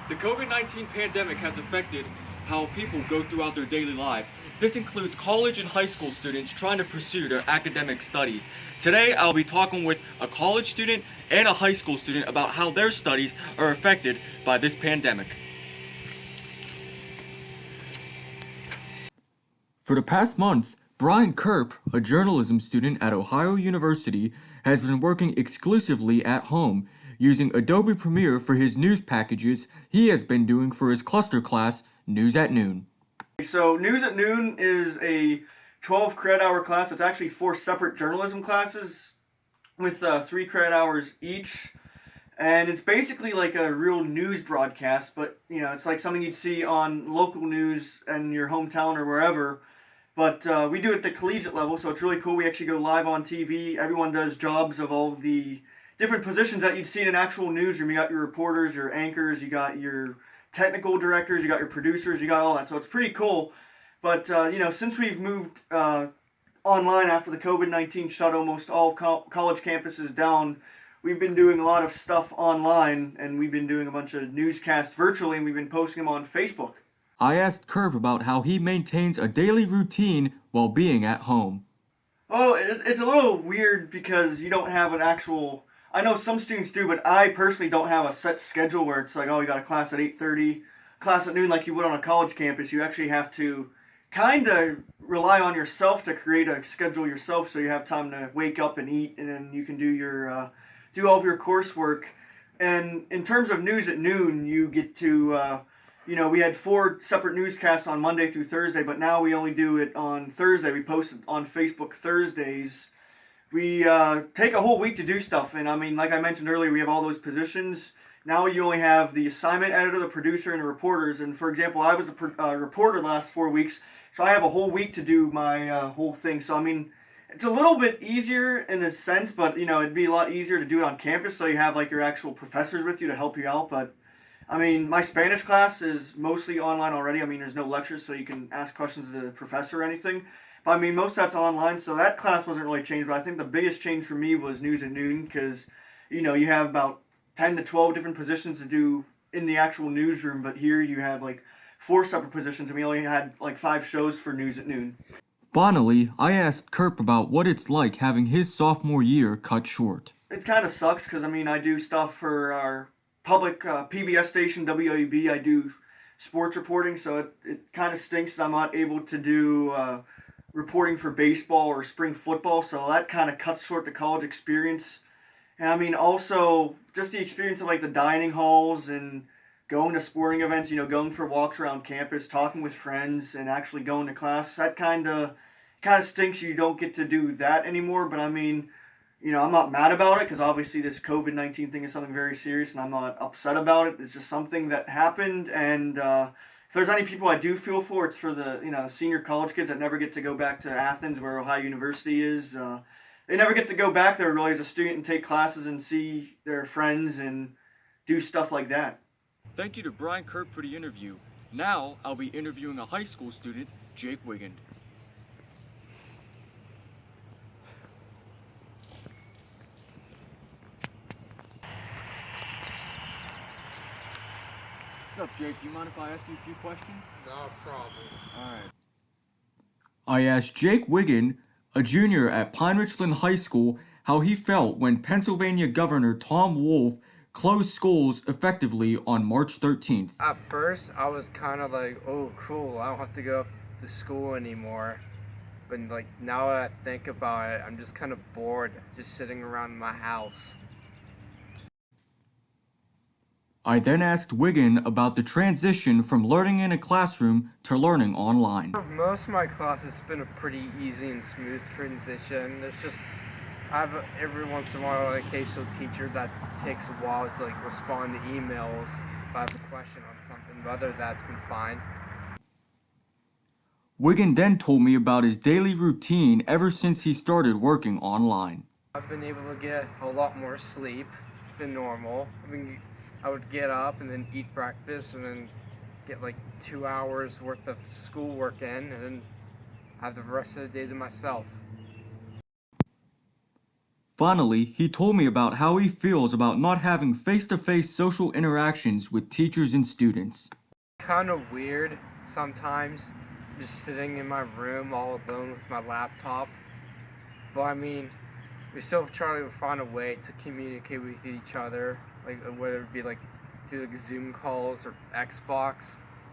The COVID-19 pandemic has affected how people go throughout their daily lives. This includes college and high school students trying to pursue their academic studies. Today, I'll be talking with a college student and a high school student about how their studies are affected by this pandemic. For the past month, Brian Kurp, a journalism student at Ohio University, has been working exclusively at home, using Adobe Premiere for his news packages he has been doing for his cluster class, News at Noon. So News at Noon is a 12 credit hour class. It's actually 4 separate journalism classes with 3 credit hours each. And it's basically like a real news broadcast, but it's like something you'd see on local news in your hometown or wherever. But we do it at the collegiate level, so it's really cool. We actually go live on TV. Everyone does jobs of all the different positions that you'd see in an actual newsroom. You got your reporters, your anchors, you got your technical directors, you got your producers, you got all that. So it's pretty cool. But, since we've moved online after the COVID-19 shut almost all college campuses down, we've been doing a lot of stuff online, and we've been doing a bunch of newscasts virtually, and we've been posting them on Facebook. I asked Kurp about how he maintains a daily routine while being at home. Oh, it's a little weird because you don't have an actual... I know some students do, but I personally don't have a set schedule where it's like, oh, you got a class at 8:30, class at noon like you would on a college campus. You actually have to kind of rely on yourself to create a schedule yourself so you have time to wake up and eat, and then you can do all of your coursework. And in terms of News at Noon, you get to... we had 4 separate newscasts on Monday through Thursday, but now we only do it on Thursday. We post it on Facebook Thursdays. We take a whole week to do stuff, and I mean, like I mentioned earlier, we have all those positions. Now you only have the assignment editor, the producer, and the reporters. And for example, I was a reporter the last 4 weeks, so I have a whole week to do my whole thing. So I mean, it's a little bit easier in a sense, but it'd be a lot easier to do it on campus, so you have like your actual professors with you to help you out. But I mean, my Spanish class is mostly online already. I mean, there's no lectures, so you can ask questions to the professor or anything. But I mean, most of that's online, so that class wasn't really changed. But I think the biggest change for me was News at Noon, because, you have about 10 to 12 different positions to do in the actual newsroom. But here you have like 4 separate positions, and we only had like 5 shows for News at Noon. Finally, I asked Kurp about what it's like having his sophomore year cut short. It kind of sucks, because I mean, I do stuff for our public PBS station, WAB. I do sports reporting, so it kind of stinks that I'm not able to do reporting for baseball or spring football, so that kind of cuts short the college experience. And I mean, also, just the experience of like the dining halls and going to sporting events, going for walks around campus, talking with friends, and actually going to class, that kind of stinks. You don't get to do that anymore, but I mean, I'm not mad about it, because obviously this COVID-19 thing is something very serious, and I'm not upset about it. It's just something that happened, and if there's any people I do feel for, it's for the senior college kids that never get to go back to Athens, where Ohio University is. They never get to go back there really as a student and take classes and see their friends and do stuff like that. Thank you to Brian Kurp for the interview. Now I'll be interviewing a high school student, Jake Wiggin. What's up, Jake? Do you mind if I ask you a few questions? No problem. Alright. I asked Jake Wiggin, a junior at Pine Richland High School, how he felt when Pennsylvania Governor Tom Wolf closed schools effectively on March 13th. At first, I was kind of like, oh, cool, I don't have to go to school anymore. But like now that I think about it, I'm just kind of bored just sitting around my house. I then asked Wiggin about the transition from learning in a classroom to learning online. For most of my classes, it's been a pretty easy and smooth transition. I have every once in a while an occasional teacher that takes a while to like respond to emails if I have a question on something, but other than that, it's been fine. Wiggin then told me about his daily routine ever since he started working online. I've been able to get a lot more sleep than normal. I would get up and then eat breakfast and then get like 2 hours worth of schoolwork in, and then have the rest of the day to myself. Finally, he told me about how he feels about not having face-to-face social interactions with teachers and students. Kind of weird sometimes, just sitting in my room all alone with my laptop. But I mean, we still try to find a way to communicate with each other, like whether it be like through like Zoom calls or Xbox.